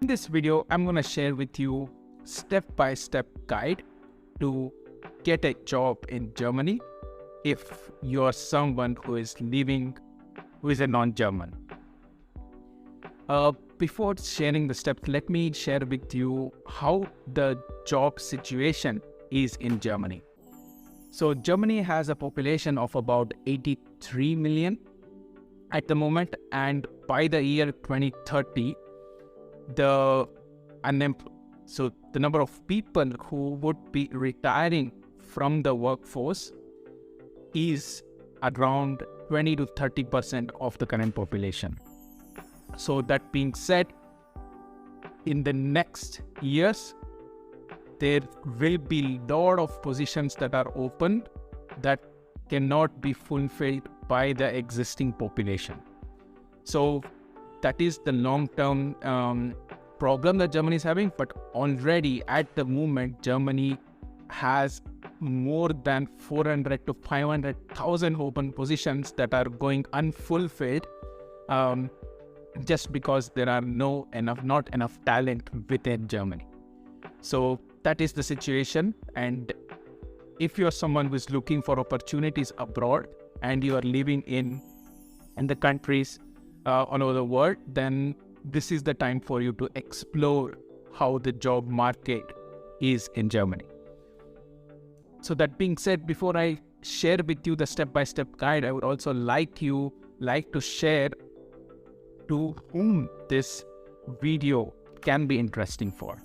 this video, I'm going to share with you step-by-step guide to get a job in Germany if you're someone who is a non-German. Before sharing the steps, let me share with you how the job situation is in Germany. So Germany has a population of about 83 million at the moment, and by the year 2030, the number of people who would be retiring from the workforce is around 20 to 30% of the current population. So that being said, in the next years, there will be a lot of positions that are open that cannot be fulfilled by the existing population. So that is the long-term problem that Germany is having. But already at the moment, Germany has more than 400 to 500,000 open positions that are going unfulfilled just because there are not enough talent within Germany. So that is the situation. And if you're someone who is looking for opportunities abroad and you are living in the countries all over the world, then this is the time for you to explore how the job market is in Germany. So that being said, before I share with you the step-by-step guide, I would also like to share to whom this video can be interesting for.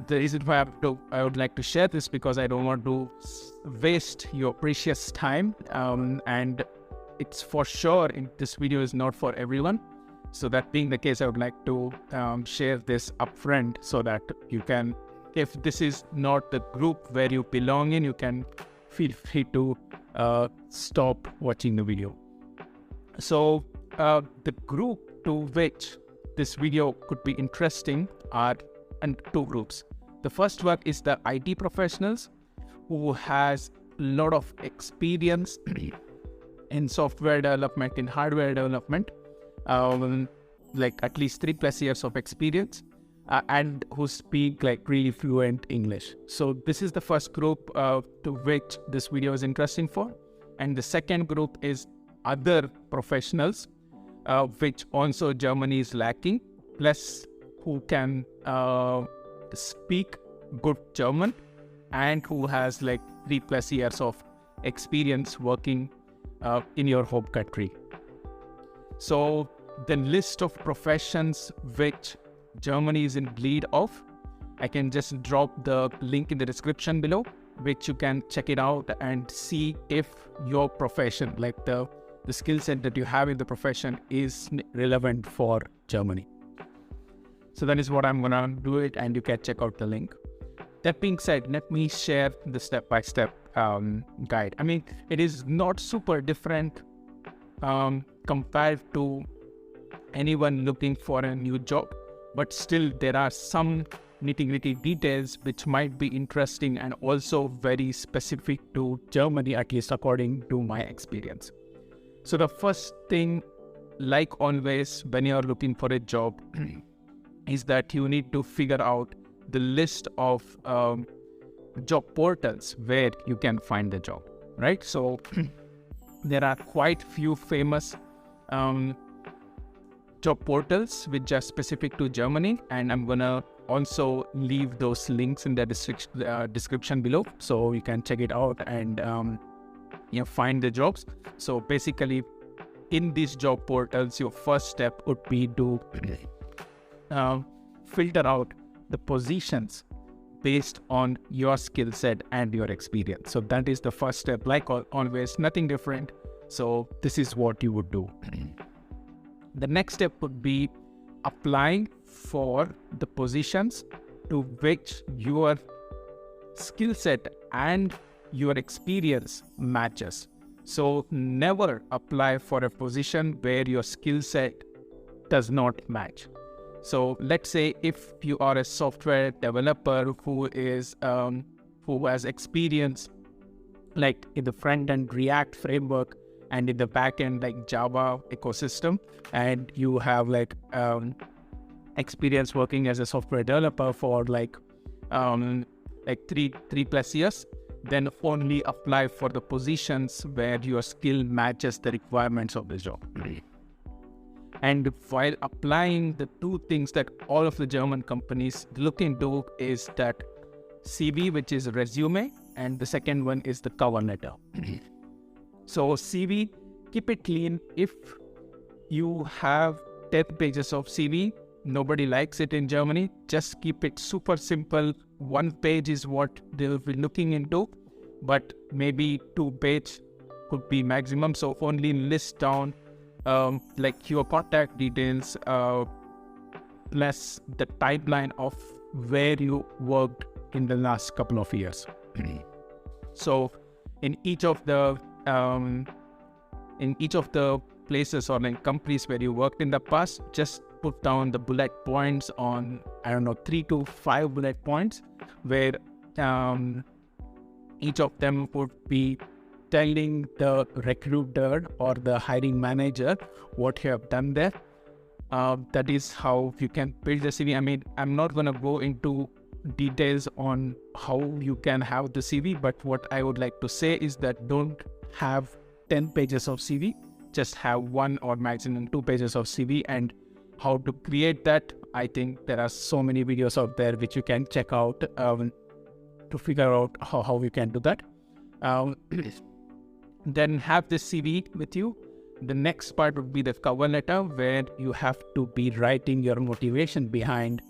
The reason why I would like to share this because I don't want to waste your precious time, and it's for sure this video is not for everyone. So that being the case, I would like to share this upfront so that you can, if this is not the group where you belong in, you can feel free to stop watching the video. So the group to which this video could be interesting are two groups. The first one is the IT professionals who has a lot of experience in software development, in hardware development, like at least 3+ years of experience, and who speak like really fluent English. So this is the first group to which this video is interesting for. And the second group is other professionals, which also Germany is lacking, plus who can speak good German and who has like 3+ years of experience working in your home country. So the list of professions which Germany is in need of, I can just drop the link in the description below, which you can check it out and see if your profession, like the skill set that you have in the profession, is relevant for Germany. So that is what I'm gonna do it, and you can check out the link. That being said, let me share the step-by-step guide. I mean, it is not super different compared to anyone looking for a new job, but still there are some nitty-gritty details which might be interesting and also very specific to Germany, at least according to my experience. So the first thing, like always, when you're looking for a job, is that you need to figure out the list of job portals where you can find the job, right? So there are quite few famous job portals which are specific to Germany, and I'm gonna also leave those links in the description below, so you can check it out and find the jobs. So basically, in these job portals, your first step would be to filter out the positions based on your skill set and your experience. So that is the first step. Like always, nothing different. So this is what you would do. The next step would be applying for the positions to which your skill set and your experience matches. So never apply for a position where your skill set does not match. So let's say if you are a software developer who has experience like in the front end React framework and in the back end like Java ecosystem, and you have like experience working as a software developer for like 3+ years, then only apply for the positions where your skill matches the requirements of the job. And while applying, the two things that all of the German companies look into is that CV, which is resume, and the second one is the cover letter. So CV, keep it clean. If you have 10 pages of CV, nobody likes it in Germany. Just keep it super simple. 1 page is what they'll be looking into, but maybe 2 page could be maximum. So only list down like your contact details plus the timeline of where you worked in the last couple of years. So in each of the places or like companies where you worked in the past, just put down the bullet points on 3 to 5 bullet points where each of them would be telling the recruiter or the hiring manager what you have done there. That is how you can build the CV. I mean, I'm not going to go into details on how you can have the CV, but what I would like to say is that don't have 10 pages of CV, just have 1 or maximum 2 pages of CV. And how to create that, I think there are so many videos out there which you can check out to figure out how you can do that. Then have this CV with you. The next part would be the cover letter, where you have to be writing your motivation behind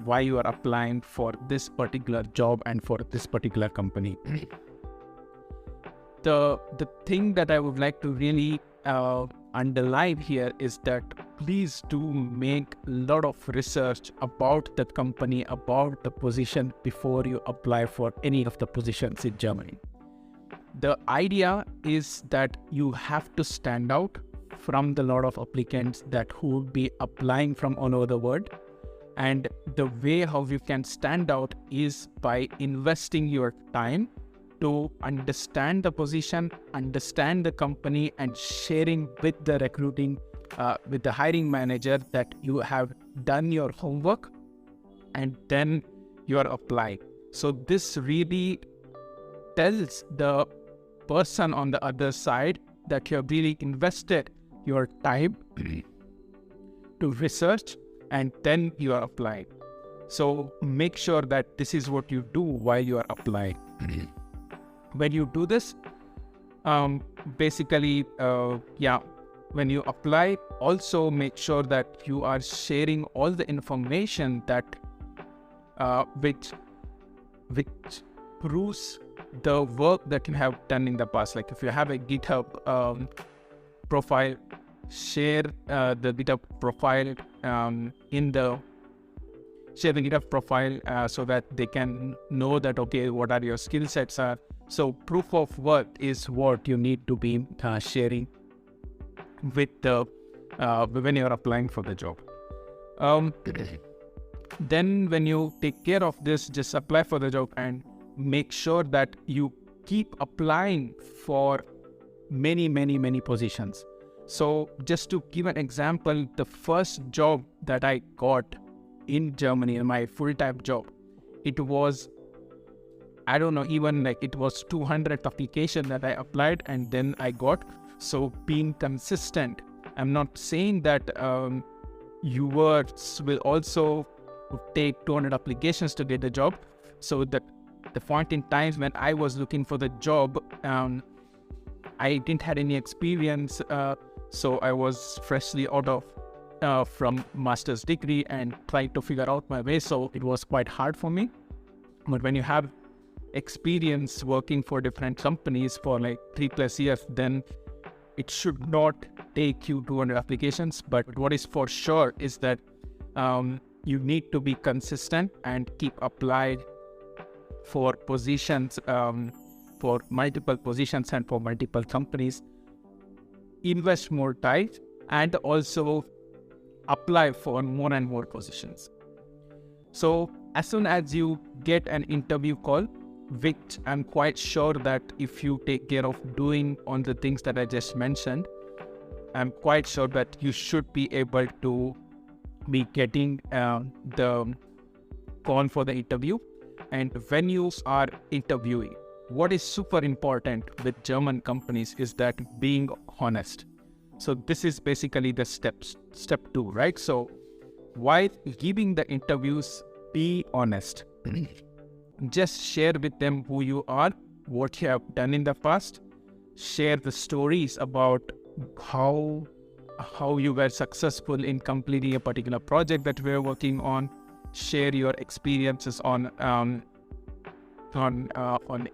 why you are applying for this particular job and for this particular company. The thing that I would like to really underline here is that please do make a lot of research about the company, about the position before you apply for any of the positions in Germany. The idea is that you have to stand out from the lot of applicants that who will be applying from all over the world. And the way how you can stand out is by investing your time to understand the position, understand the company, and sharing with the with the hiring manager that you have done your homework and then you are applying. So this really tells the person on the other side that you have really invested your time to research and then you are applying. So make sure that this is what you do while you are applying. When you do this, basically, when you apply, also make sure that you are sharing all the information that which proves the work that you have done in the past. Like if you have a GitHub profile, share the GitHub profile share the GitHub profile so that they can know that, okay, what are your skill sets are. So proof of work is what you need to be sharing with the when you're applying for the job. Then when you take care of this, just apply for the job and make sure that you keep applying for many positions. So just to give an example, the first job that I got in Germany, my full-time job, it was, I don't know, even like it was 200 applications that I applied and then I got. So being consistent, I'm not saying that you will also take 200 applications to get a job. So that the point in time when I was looking for the job, I didn't have any experience. So I was freshly out of from master's degree and trying to figure out my way. So it was quite hard for me. But when you have experience working for different companies for like 3+ years, then it should not take you 200 applications. But what is for sure is that you need to be consistent and keep applied for positions, for multiple positions and for multiple companies. Invest more time and also apply for more and more positions. So as soon as you get an interview call, which I'm quite sure that if you take care of doing on the things that I just mentioned, I'm quite sure that you should be able to be getting the call for the interview. And when you are interviewing, what is super important with German companies is that being honest. So this is basically the step 2, right? So while giving the interviews, be honest. Just share with them who you are, what you have done in the past. Share the stories about how you were successful in completing a particular project that we are working on. Share your experiences on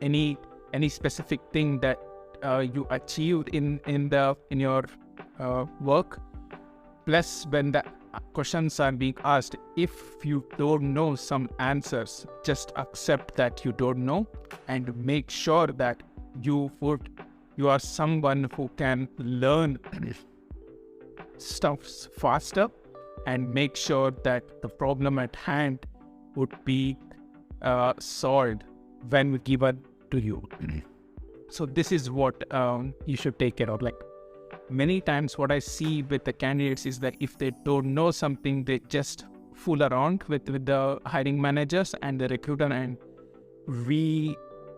any specific thing that you achieved in your work. Plus, when the questions are being asked, if you don't know some answers, just accept that you don't know and make sure that you are someone who can learn stuff faster, and make sure that the problem at hand would be solved when given to you. So this is what you should take care of. Like, many times what I see with the candidates is that if they don't know something, they just fool around with the hiring managers and the recruiter, and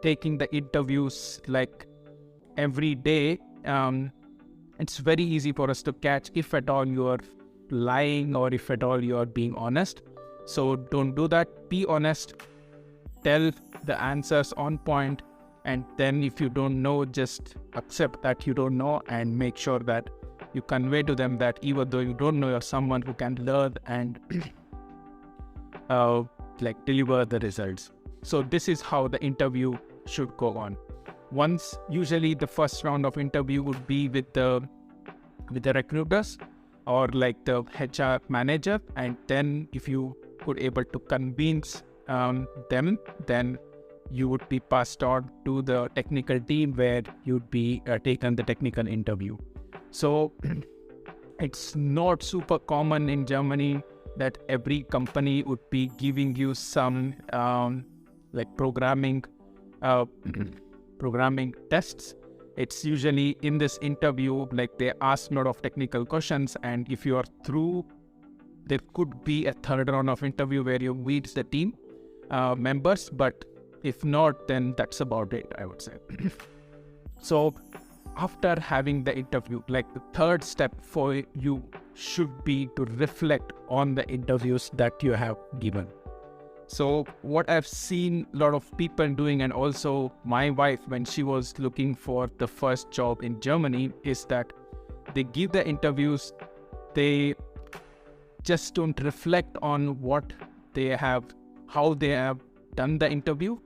taking the interviews like every day. It's very easy for us to catch if at all you are lying or if at all you are being honest. So don't do that. Be honest. Tell the answers on point. And then if you don't know, just accept that you don't know and make sure that you convey to them that even though you don't know, you're someone who can learn and deliver the results. So this is how the interview should go on. Usually the first round of interview would be with the recruiters or like the HR manager, and then if you could able to convince them, then you would be passed on to the technical team where you'd be taken the technical interview. So it's not super common in Germany that every company would be giving you some programming tests. It's usually in this interview, like they ask a lot of technical questions, and if you are through, there could be a third round of interview where you meet the team members, but if not, then that's about it, I would say. So after having the interview, like the third step for you should be to reflect on the interviews that you have given. So what I've seen a lot of people doing, and also my wife when she was looking for the first job in Germany, is that they give the interviews, they just don't reflect on how they have done the interview,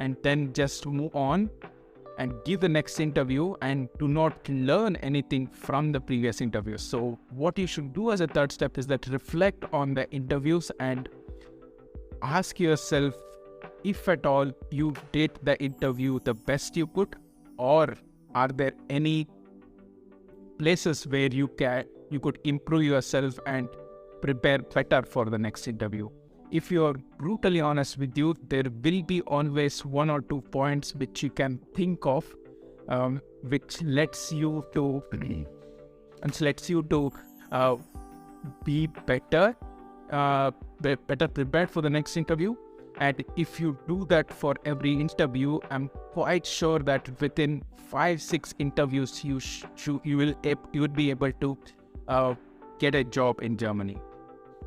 and then just move on and give the next interview and do not learn anything from the previous interviews. So what you should do as a third step is that reflect on the interviews and ask yourself if at all you did the interview the best you could, or are there any places where you could improve yourself and prepare better for the next interview. If you're brutally honest with you, there will be always one or two points which you can think of, which lets you to be better prepared for the next interview. And if you do that for every interview, I'm quite sure that within 5-6 interviews you would be able to get a job in Germany.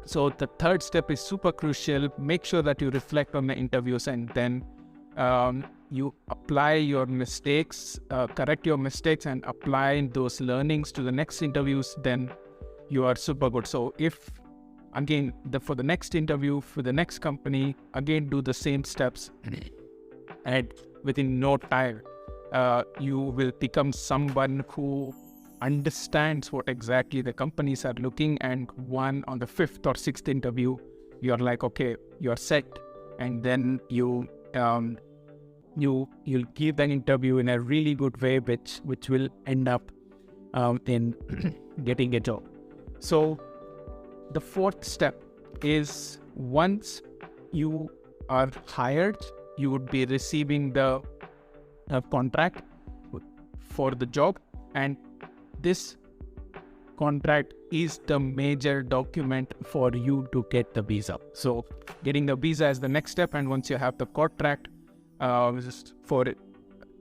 So the third step is super crucial. Make sure that you reflect on the interviews, and then you apply your mistakes, correct your mistakes, and apply those learnings to the next interviews. Then you are super good. So if again for the next interview for the next company, again do the same steps, and within no time you will become someone who understands what exactly the companies are looking, and on the 5th or 6th interview, you're like, okay, you're set, and then you'll give an interview in a really good way, which will end up in getting a job. So the fourth step is, once you are hired, you would be receiving the contract for the job, and this contract is the major document for you to get the visa. So getting the visa is the next step, and once you have the contract,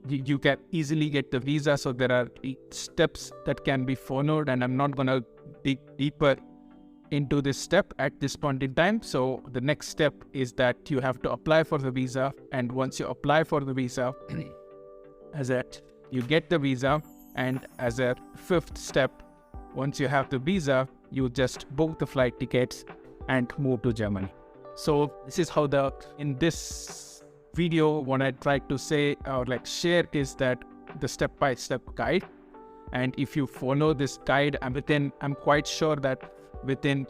you can easily get the visa. So there are steps that can be followed, and I'm not going to dig deeper into this step at this point in time. So the next step is that you have to apply for the visa, and once you apply for the visa, you get the visa, and as a fifth step, once you have the visa, you just book the flight tickets and move to Germany. So this is how in this video, what I tried to say or share is that the step-by-step guide. And if you follow this guide, I'm quite sure that within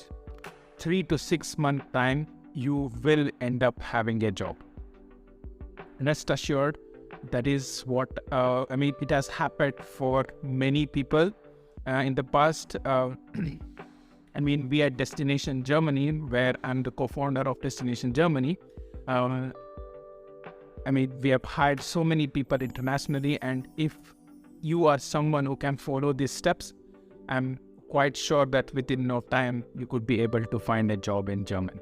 3 to 6 month time, you will end up having a job. Rest assured, that is what, it has happened for many people in the past. We at Destination Germany, where I'm the co-founder of Destination Germany, we have hired so many people internationally, and if you are someone who can follow these steps, I'm quite sure that within no time you could be able to find a job in Germany.